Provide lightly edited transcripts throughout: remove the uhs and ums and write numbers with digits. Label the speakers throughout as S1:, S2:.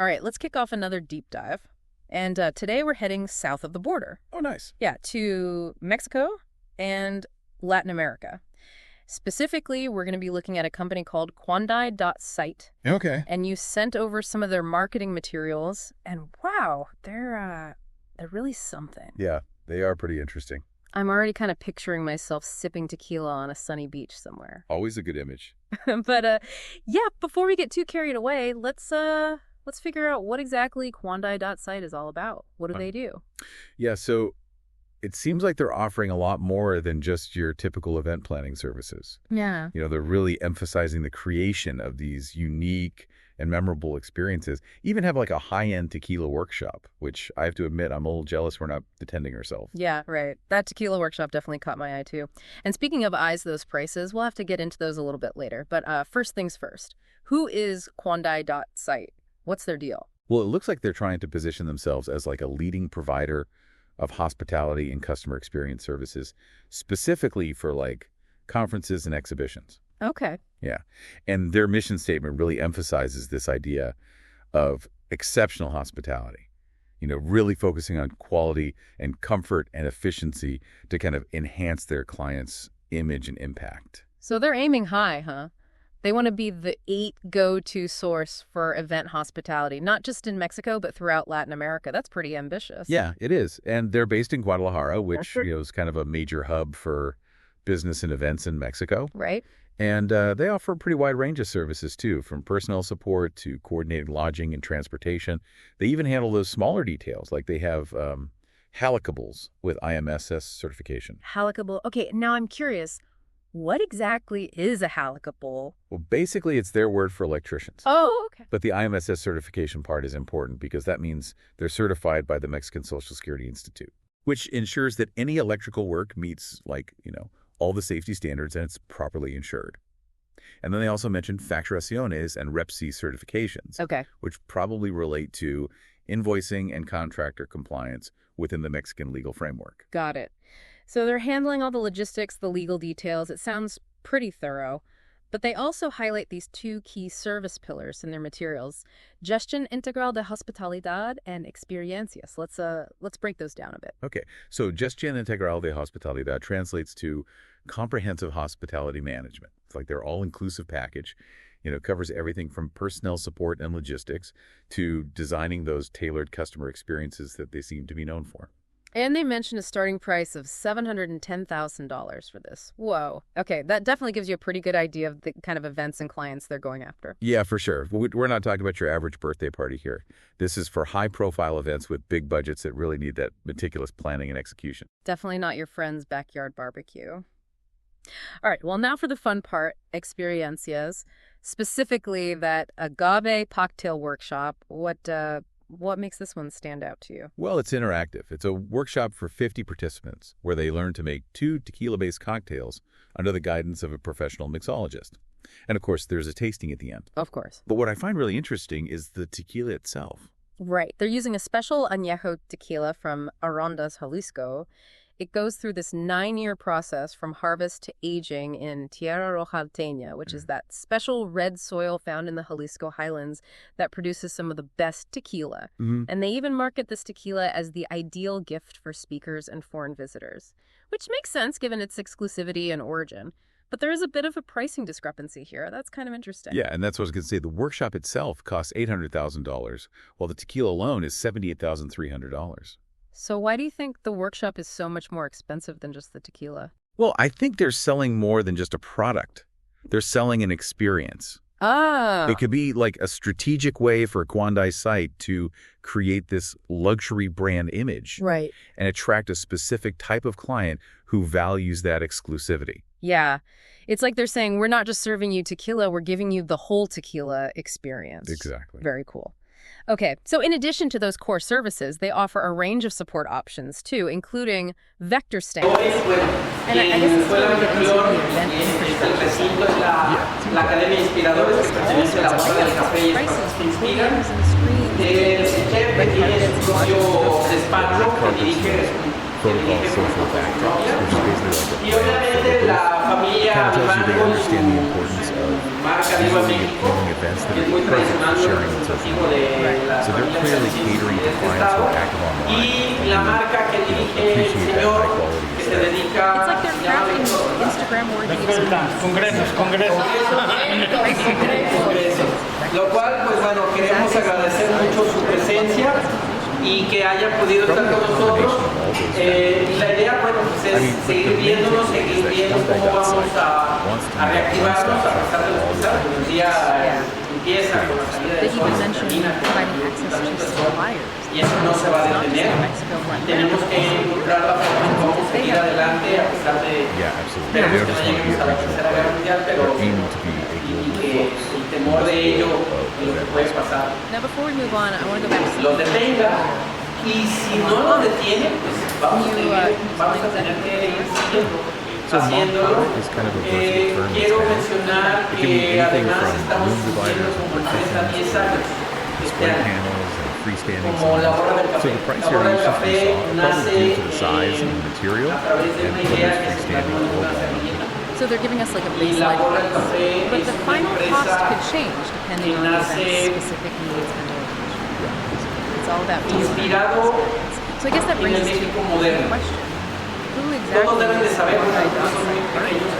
S1: All right, let's kick off another deep dive. And today we're heading south of the border.
S2: Oh, nice.
S1: Yeah, to Mexico and Latin America. Specifically, we're going to be looking at a company called KUANDAI.SITE.
S2: Okay.
S1: And you sent over some of their marketing materials, and wow, they're really something.
S2: Yeah, they are pretty interesting.
S1: I'm already kind of picturing myself sipping tequila on a sunny beach somewhere.
S2: Always a good image.
S1: But yeah, before we get too carried away, let's figure out what exactly KUANDAI.SITE is all about. What do they do?
S2: Yeah, so it seems like they're offering a lot more than just your typical event planning services.
S1: Yeah.
S2: You know, they're really emphasizing the creation of these unique and memorable experiences. Even have like a high-end tequila workshop, which I have to admit I'm a little jealous we're not attending ourselves.
S1: Yeah, right. That tequila workshop definitely caught my eye too. And speaking of eyes, those prices, we'll have to get into those a little bit later. But first things first, who is KUANDAI.SITE? What's their deal?
S2: Well, it looks like they're trying to position themselves as like a leading provider of hospitality and customer experience services, specifically for like conferences and exhibitions.
S1: Okay.
S2: Yeah. And their mission statement really emphasizes this idea of exceptional hospitality, you know, really focusing on quality and comfort and efficiency to kind of enhance their clients' image and impact.
S1: So they're aiming high, huh? They want to be the go-to source for event hospitality, not just in Mexico, but throughout Latin America. That's pretty ambitious.
S2: Yeah, it is. And they're based in Guadalajara, which is kind of a major hub for business and events in Mexico.
S1: Right.
S2: And they offer a pretty wide range of services, too, from personnel support to coordinated lodging and transportation. They even handle those smaller details, like they have helicables with IMSS certification.
S1: Helicable. Okay, now I'm curious. What exactly is a helicable?
S2: Well, basically, it's their word for electricians.
S1: Oh, okay.
S2: But the IMSS certification part is important because that means they're certified by the Mexican Social Security Institute, which ensures that any electrical work meets, like, you know, all the safety standards and it's properly insured. And then they also mentioned facturaciones and REPC certifications,
S1: Okay.
S2: which probably relate to invoicing and contractor compliance within the Mexican legal framework.
S1: Got it. So they're handling all the logistics, the legal details. It sounds pretty thorough. But they also highlight these two key service pillars in their materials, Gestión Integral de Hospitalidad and Experiencias. Let's break those down a bit.
S2: Okay, so Gestión Integral de Hospitalidad translates to comprehensive hospitality management. It's like their all-inclusive package. You know, covers everything from personnel support and logistics to designing those tailored customer experiences that they seem to be known for.
S1: And they mentioned a starting price of $710,000 for this. Whoa. Okay, that definitely gives you a pretty good idea of the kind of events and clients they're going after.
S2: Yeah, for sure. We're not talking about your average birthday party here. This is for high-profile events with big budgets that really need that meticulous planning and execution.
S1: Definitely not your friend's backyard barbecue. All right, well, now for the fun part, experiencias, specifically that agave cocktail workshop. What makes this one stand out to you?
S2: Well, it's interactive. It's a workshop for 50 participants where they learn to make 2 tequila-based cocktails under the guidance of a professional mixologist. And, of course, there's a tasting at the end.
S1: Of course.
S2: But what I find really interesting is the tequila itself.
S1: Right. They're using a special añejo tequila from Arandas, Jalisco. It goes through this 9-year process from harvest to aging in Tierra Rojalteña, which is that special red soil found in the Jalisco highlands that produces some of the best tequila. And they even market this tequila as the ideal gift for speakers and foreign visitors, which makes sense given its exclusivity and origin. But there is a bit of a pricing discrepancy here. That's kind of interesting.
S2: Yeah, and that's what I was going to say. The workshop itself costs $800,000, while the tequila alone is $78,300.
S1: So why do you think the workshop is so much more expensive than just the tequila?
S2: Well, I think they're selling more than just a product. They're selling an experience.
S1: Ah.
S2: It could be like a strategic way for KUANDAI.SITE to create this luxury brand image.
S1: Right.
S2: And attract a specific type of client who values that exclusivity.
S1: Yeah. It's like they're saying, we're not just serving you tequila, we're giving you the whole tequila experience.
S2: Exactly.
S1: Very cool. Okay, so in addition to those core services, they offer a range of support options, too, including vector stamps. And I guess it's where we get into the event infrastructure. Prices for podiums and screens.
S2: Protocol social backdrops, which is basically like a kind of tells you they understand the importance of visually appealing events that are perfect for sharing on social media.
S1: Right.
S2: So they're
S3: familias
S2: clearly
S3: así
S2: catering to
S3: de este
S2: clients who
S3: estado.
S2: are active online
S3: Y la
S2: and
S3: marca que
S2: who,
S3: dirige el
S2: appreciate that
S3: señor,
S2: high quality
S3: que se
S2: aesthetic.
S3: dedica
S1: It's like they're crafting Instagram-worthy experiences.
S3: Congresos, lo cual, pues bueno, queremos agradecer mucho su presencia y que haya podido estar con nosotros. Y la idea, bueno, pues es seguir viéndonos, seguir viendo cómo vamos a reactivarnos a pesar de los pesares. El día empieza con la salida
S1: They
S3: del sol,
S1: even
S3: se
S1: mentioned
S3: termina con
S1: providing
S3: el
S1: access to
S3: calentamiento del sol.
S1: suppliers.
S3: Y eso no se va a
S1: It's not just
S3: detener.
S1: in Mexico right
S3: Tenemos
S1: now.
S3: que encontrar la forma en cómo seguir adelante a pesar de
S2: Yeah, absolutely. They
S3: esperemos
S2: don't
S3: que no
S2: just want to be
S3: lleguemos
S2: a
S3: a la
S2: regional
S3: tercera guerra
S2: player.
S3: mundial, pero
S2: They're aiming to be a
S3: y
S2: global
S3: que
S2: force.
S3: el temor de ello y lo que puede pasar
S1: Now, before we move on, I want to go back to
S3: los
S1: something
S3: detenga. Y si no lo detienen, pues vamos a tener que ir siguiendo,
S2: So
S3: haciéndolo.
S2: mock is kind of a versatile term in
S3: Quiero
S2: Spanish.
S3: mencionar
S2: It can be
S3: que
S2: anything
S3: además
S2: from
S3: estamos
S2: room dividers
S3: cumpliendo
S2: and
S3: como empresa 10
S2: partitions,
S3: años este
S2: display
S3: año.
S2: panels and freestanding
S3: Como la borra del
S2: signs.
S3: café.
S2: So the price
S3: La borra del
S2: variations
S3: café
S2: we saw are
S3: nace
S2: probably due to the size and the material
S3: a través de
S2: and
S3: una
S2: from
S3: idea
S2: this
S3: que se
S2: freestanding
S3: plasmó en
S2: floor
S3: una
S2: plan.
S3: servilleta.
S1: So they're giving us like a
S3: Y la
S1: baseline
S3: borra del
S1: price.
S3: café
S1: But
S3: es
S1: the
S3: una
S1: final cost
S3: empresa
S1: could change depending
S3: que
S1: on the
S3: nace
S1: event's specific needs and location. It's all about
S3: inspirado
S1: So I guess that
S3: en
S1: brings
S3: el
S1: us to
S3: México
S1: the
S3: moderno.
S1: question. Who
S3: Todos deben de
S1: exactly
S3: saber,
S1: is
S3: porque
S1: KUANDAI.SITE?
S3: son muy pequeños.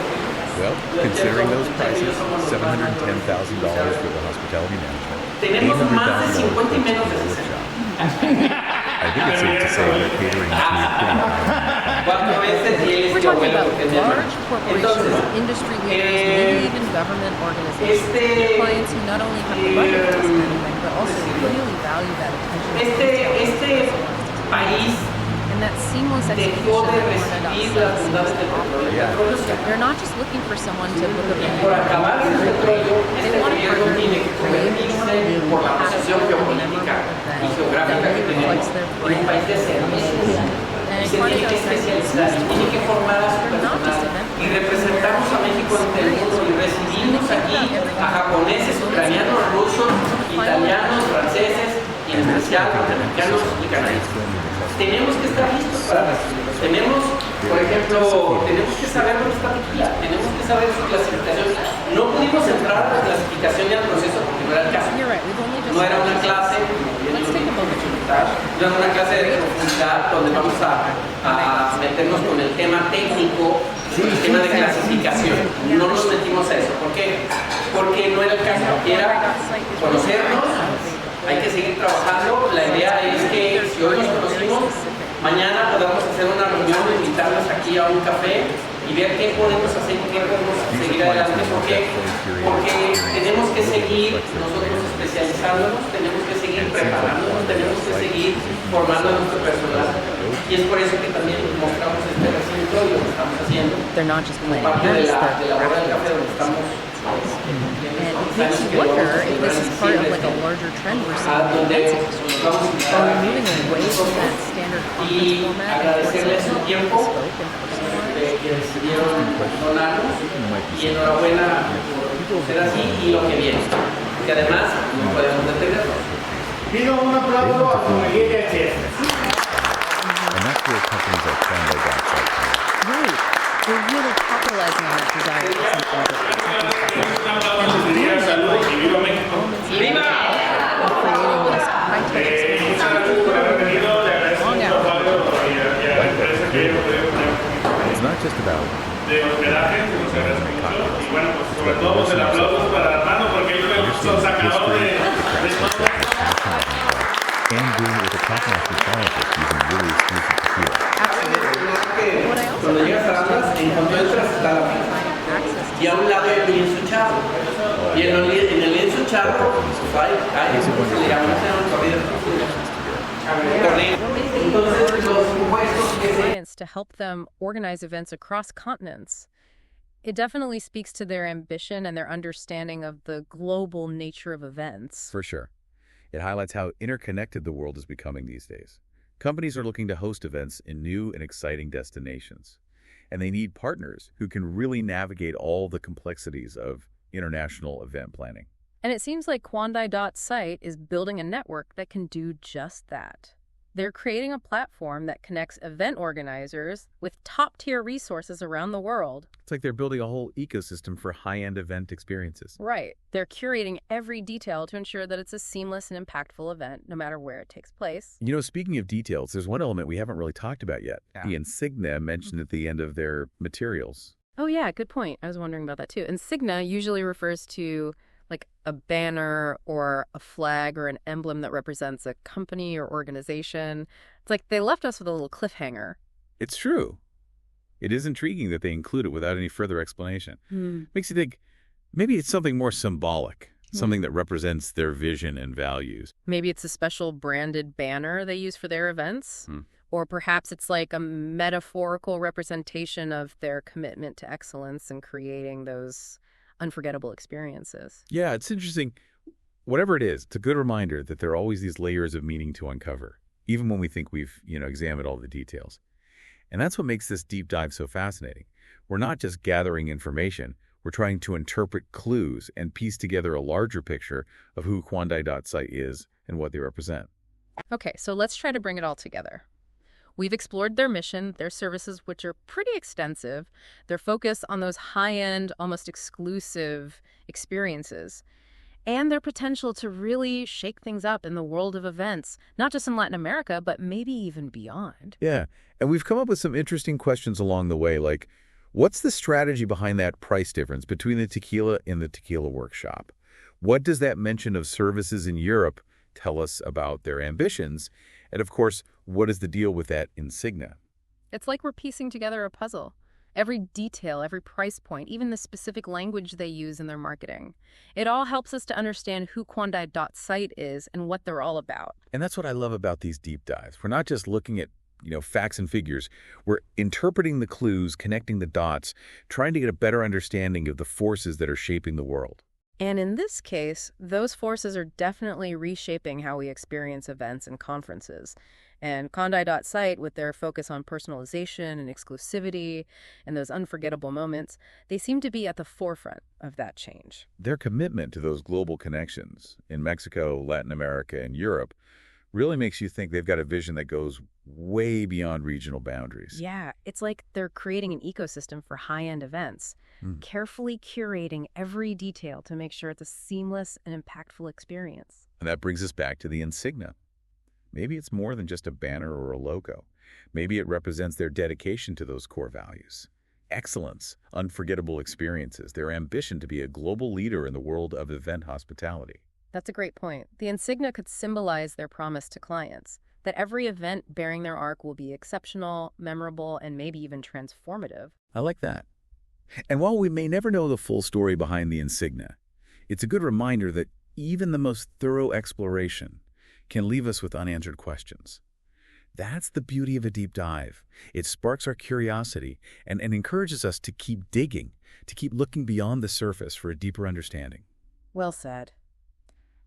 S2: Well, considering those prices, $710,000 for the hospitality management,
S3: Tenemos más de
S2: $800,000 for
S3: 50 y
S2: the
S3: menos de
S2: workshop. I think it's safe to say they're catering to pretty high.
S3: Cuatro veces y él es
S1: We're
S3: tu
S1: talking
S3: abuelo
S1: about
S3: que es mi hermano.
S1: large corporations,
S3: Entonces,
S1: industry leaders, maybe even government organizations.
S3: este-
S1: Clients who not only have the budget to spend anything, but also really value that attention to detail.
S3: este país
S1: And that seamless
S3: dejó
S1: execution
S3: de
S1: that
S3: recibir
S1: KUANDAI.SITE
S3: las bondades del petróleo. El petróleo se acabó.
S1: They're not just looking for someone to book a
S3: Y por acabar el petróleo, este gobierno tiene que convertirse por la posición geopolítica y geográfica que tenemos en un país de servicios. Y se tiene que especializar y tiene que formar a su personal. Y representamos a México ante el mundo y recibimos aquí a japoneses, ucranianos, rusos, italianos, franceses y en especial norteamericanos y canadienses. Tenemos que estar listos para recibirlos. Tenemos, por ejemplo, tenemos que saber dónde está Tequila, tenemos que saber su clasificación. No pudimos entrar a la clasificación y al proceso porque no era el caso.
S1: You're right, we've only just
S3: No era una clase,
S1: Let's take a moment to
S3: no era una clase de profundidad donde vamos a meternos con el tema técnico, el tema de clasificación. No nos metimos a eso. ¿Por qué? Porque no era el caso. Era conocernos, hay que seguir trabajando. La idea es que si hoy nos conocimos, mañana podamos hacer una reunión, invitarlos aquí a un café y ver qué podemos hacer y qué podemos seguir adelante. Porque tenemos que seguir nosotros especializándonos, tenemos que seguir preparándonos, tenemos que seguir formando a nuestro personal. Y es por eso que también mostramos este recinto y lo que estamos haciendo.
S1: They're not just
S3: Como
S1: planning
S3: parte de
S1: events,
S3: la
S1: they're
S3: hora del café donde estamos.
S1: And it makes you wonder if this is part of like a larger trend we're seeing in the
S3: donde
S1: events industry.
S3: nos vamos a invitar
S1: Are
S3: a
S1: we moving away from that standard conference
S3: y
S1: format and towards
S3: agradecerles su
S1: something
S3: tiempo
S1: more bespoke and personalized?
S3: que decidieron donarnos y enhorabuena por ser así y lo que viene, que además no podemos detenernos.
S4: Pido un aplauso a Comunidad de Chef.
S2: And that's where companies like KUANDAI.SITE come in.
S1: Right. We're really capitalizing on that desire for something different.
S4: Día, salud y viva México.
S3: ¡Viva!
S1: Creating this high-tech experience.
S4: Muchas gracias por haber venido. Le agradezco mucho a Pablo y a la empresa que hemos podido poner
S2: It's not just about
S4: de hospedaje, que nos agradezco mucho. Y bueno, pues sobre todo pues, el aplauso para Armando porque él fue el sacador de todo.
S2: and doing it with a top-notch mixologist using really exclusive tequila.
S1: Absolutely. What I also
S3: Cuando
S1: find
S3: llegas a Atlas, en cuanto entras está la mesa.
S1: access
S3: Y a un lado hay un lienzo charro. Y en el lienzo charro hay un se le llama corridas profundas. Entonces los impuestos que se
S1: clients to help them organize events across continents. It definitely speaks to their ambition and their understanding of the global nature of events.
S2: For sure. It highlights how interconnected the world is becoming these days. Companies are looking to host events in new and exciting destinations, and they need partners who can really navigate all the complexities of international event planning.
S1: And it seems like KUANDAI.SITE is building a network that can do just that. They're creating a platform that connects event organizers with top-tier resources around the world.
S2: It's like they're building a whole ecosystem for high-end event experiences.
S1: Right. They're curating every detail to ensure that it's a seamless and impactful event, no matter where it takes place.
S2: You know, speaking of details, there's one element we haven't really talked about yet. Yeah. The insignia mentioned at the end of their materials.
S1: Oh, yeah, good point. I was wondering about that, too. Insignia usually refers to like a banner or a flag or an emblem that represents a company or organization. It's like they left us with a little cliffhanger.
S2: It's true. It is intriguing that they include it without any further explanation. Makes you think maybe it's something more symbolic, something that represents their vision and values.
S1: Maybe it's a special branded banner they use for their events. Or perhaps it's like a metaphorical representation of their commitment to excellence and creating those unforgettable experiences.
S2: Yeah, it's interesting. Whatever it is, it's a good reminder that there are always these layers of meaning to uncover, even when we think we've, examined all the details. And that's what makes this deep dive so fascinating. We're not just gathering information, we're trying to interpret clues and piece together a larger picture of who KUANDAI.SITE is and what they represent.
S1: Okay, so let's try to bring it all together. We've explored their mission, their services, which are pretty extensive, their focus on those high-end, almost exclusive experiences, and their potential to really shake things up in the world of events, not just in Latin America, but maybe even beyond.
S2: Yeah, and we've come up with some interesting questions along the way, like, what's the strategy behind that price difference between the tequila and the tequila workshop? What does that mention of services in Europe tell us about their ambitions? And of course, what is the deal with that insignia?
S1: It's like we're piecing together a puzzle. Every detail, every price point, even the specific language they use in their marketing. It all helps us to understand who KUANDAI.SITE is and what they're all about.
S2: And that's what I love about these deep dives. We're not just looking at, facts and figures. We're interpreting the clues, connecting the dots, trying to get a better understanding of the forces that are shaping the world.
S1: And in this case, those forces are definitely reshaping how we experience events and conferences. And KUANDAI.SITE, with their focus on personalization and exclusivity and those unforgettable moments, they seem to be at the forefront of that change.
S2: Their commitment to those global connections in Mexico, Latin America, and Europe really makes you think they've got a vision that goes way beyond regional boundaries.
S1: Yeah, it's like they're creating an ecosystem for high-end events, carefully curating every detail to make sure it's a seamless and impactful experience.
S2: And that brings us back to the insignia. Maybe it's more than just a banner or a logo. Maybe it represents their dedication to those core values. Excellence, unforgettable experiences, their ambition to be a global leader in the world of event hospitality.
S1: That's a great point. The insignia could symbolize their promise to clients, that every event bearing their arc will be exceptional, memorable, and maybe even transformative.
S2: I like that. And while we may never know the full story behind the insignia, it's a good reminder that even the most thorough exploration can leave us with unanswered questions. That's the beauty of a deep dive. It sparks our curiosity and encourages us to keep digging, to keep looking beyond the surface for a deeper understanding.
S1: Well said.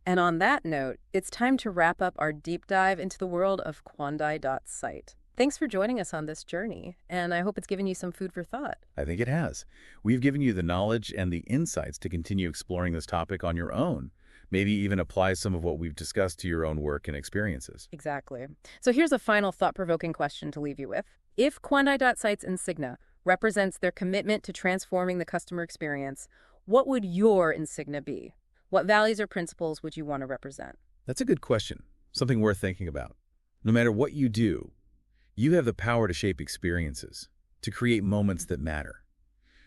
S1: And on that note, it's time to wrap up our deep dive into the world of KUANDAI.SITE. Thanks for joining us on this journey, and I hope it's given you some food for thought.
S2: I think it has. We've given you the knowledge and the insights to continue exploring this topic on your own. Maybe even apply some of what we've discussed to your own work and experiences.
S1: Exactly. So here's a final thought-provoking question to leave you with. If KUANDAI.SITE's insignia represents their commitment to transforming the customer experience, what would your insignia be? What values or principles would you want to represent?
S2: That's a good question, something worth thinking about. No matter what you do, you have the power to shape experiences, to create moments that matter,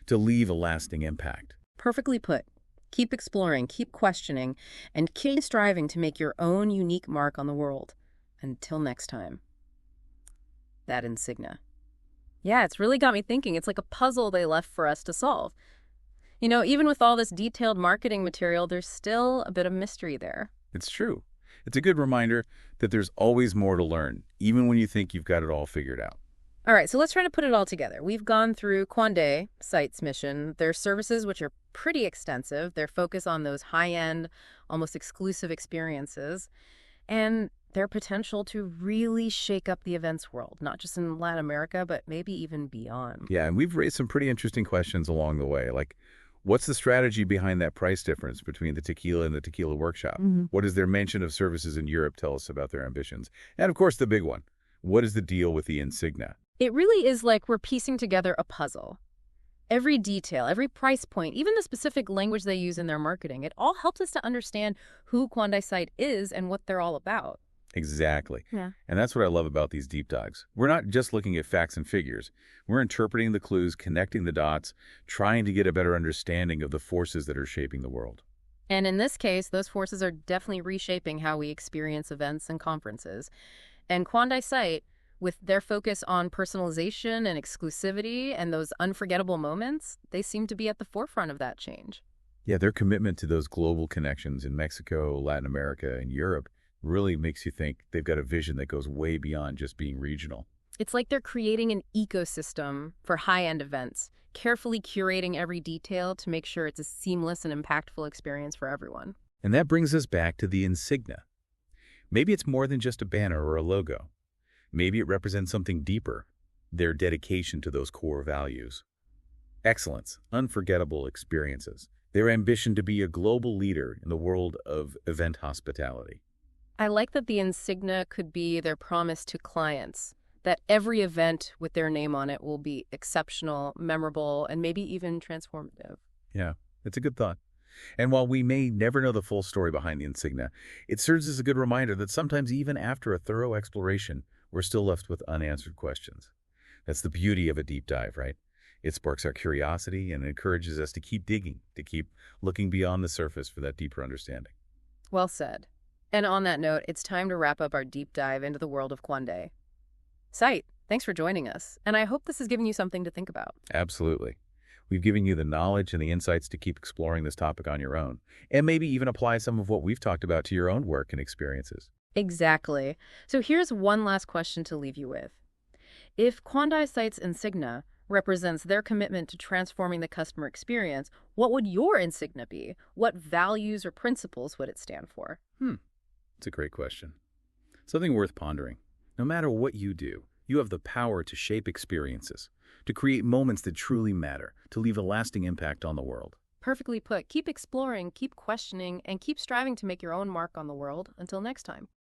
S2: to leave a lasting impact.
S1: Perfectly put. Keep exploring, keep questioning, and keep striving to make your own unique mark on the world. Until next time. That insignia. Yeah, it's really got me thinking. It's like a puzzle they left for us to solve. Even with all this detailed marketing material, there's still a bit of mystery there.
S2: It's true. It's a good reminder that there's always more to learn, even when you think you've got it all figured out.
S1: All right, so let's try to put it all together. We've gone through KUANDAI.SITE's mission, their services, which are pretty extensive, their focus on those high-end, almost exclusive experiences, and their potential to really shake up the events world, not just in Latin America, but maybe even beyond.
S2: Yeah, and we've raised some pretty interesting questions along the way, like What's the strategy behind that price difference between the tequila and the tequila workshop? What does their mention of services in Europe tell us about their ambitions? And of course, the big one. What is the deal with the insignia?
S1: It really is like we're piecing together a puzzle. Every detail, every price point, even the specific language they use in their marketing, it all helps us to understand who KUANDAI.SITE is and what they're all about.
S2: Exactly.
S1: Yeah.
S2: And that's what I love about these deep dives. We're not just looking at facts and figures. We're interpreting the clues, connecting the dots, trying to get a better understanding of the forces that are shaping the world.
S1: And in this case, those forces are definitely reshaping how we experience events and conferences. And KUANDAI.SITE, with their focus on personalization and exclusivity and those unforgettable moments, they seem to be at the forefront of that change.
S2: Yeah, their commitment to those global connections in Mexico, Latin America, and Europe really makes you think they've got a vision that goes way beyond just being regional.
S1: It's like they're creating an ecosystem for high-end events, carefully curating every detail to make sure it's a seamless and impactful experience for everyone.
S2: And that brings us back to the insignia. Maybe it's more than just a banner or a logo. Maybe it represents something deeper, their dedication to those core values. Excellence, unforgettable experiences, their ambition to be a global leader in the world of event hospitality.
S1: I like that the insignia could be their promise to clients, that every event with their name on it will be exceptional, memorable, and maybe even transformative.
S2: Yeah, it's a good thought. And while we may never know the full story behind the insignia, it serves as a good reminder that sometimes even after a thorough exploration, we're still left with unanswered questions. That's the beauty of a deep dive, right? It sparks our curiosity and encourages us to keep digging, to keep looking beyond the surface for that deeper understanding.
S1: Well said. And on that note, it's time to wrap up our deep dive into the world of KUANDAI.SITE, thanks for joining us, and I hope this has given you something to think about.
S2: Absolutely. We've given you the knowledge and the insights to keep exploring this topic on your own, and maybe even apply some of what we've talked about to your own work and experiences.
S1: Exactly. So here's one last question to leave you with. If KUANDAI.SITE's insignia represents their commitment to transforming the customer experience, what would your insignia be? What values or principles would it stand for?
S2: It's a great question. Something worth pondering. No matter what you do, you have the power to shape experiences, to create moments that truly matter, to leave a lasting impact on the world.
S1: Perfectly put. Keep exploring, keep questioning, and keep striving to make your own mark on the world. Until next time.